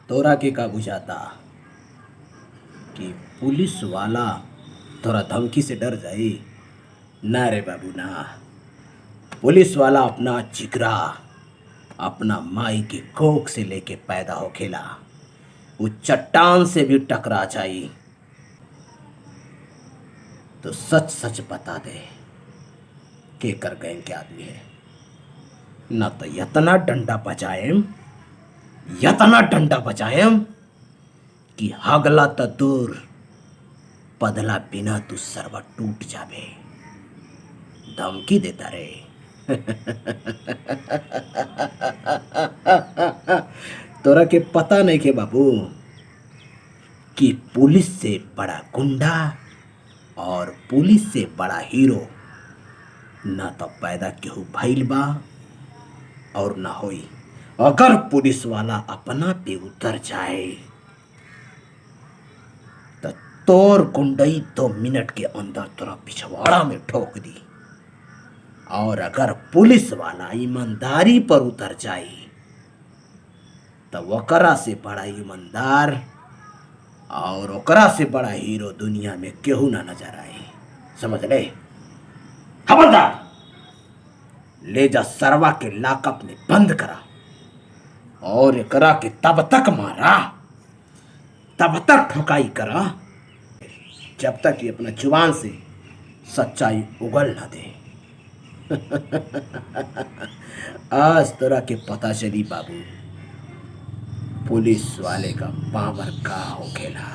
तोरा के का बुझाता कि पुलिस वाला तोरा धमकी से डर जाई? ना रे बाबू ना। पुलिस वाला अपना जिगरा अपना माई के कोख से लेके पैदा होखेला। वो चट्टान से भी टकरा जाई तो सच सच बता दे के कर गए के आदमी है। ना तो यतना डंडा बजाएम कि हगला त दूर पदला बिना तू सरवा टूट जाबे। धमकी देता रे। तोरा के पता नहीं के बाबू कि पुलिस से बड़ा गुंडा और पुलिस से बड़ा हीरो ना तो पैदा केहू भइल बा और ना होई। अगर पुलिस वाला अपना पे उतर जाए तो तोर गुंडई 2 मिनट के अंदर तोरा पिछवाड़ा में ठोक दी। और अगर पुलिस वाला ईमानदारी पर उतर जाए तो ओकरा से बड़ा ईमानदार और ओकरा से बड़ा हीरो दुनिया में केहू ना नजर आए। समझ ले? खबरदार! ले जा सरवा के लाकअप में बंद करा और एकरा के तब तक मारा, तब तक ठुकाई करा जब तक ये अपना जुबान से सच्चाई उगल ना दे। आज तोरा के पता चली बाबू पुलिस वाले का पावर का होखेला।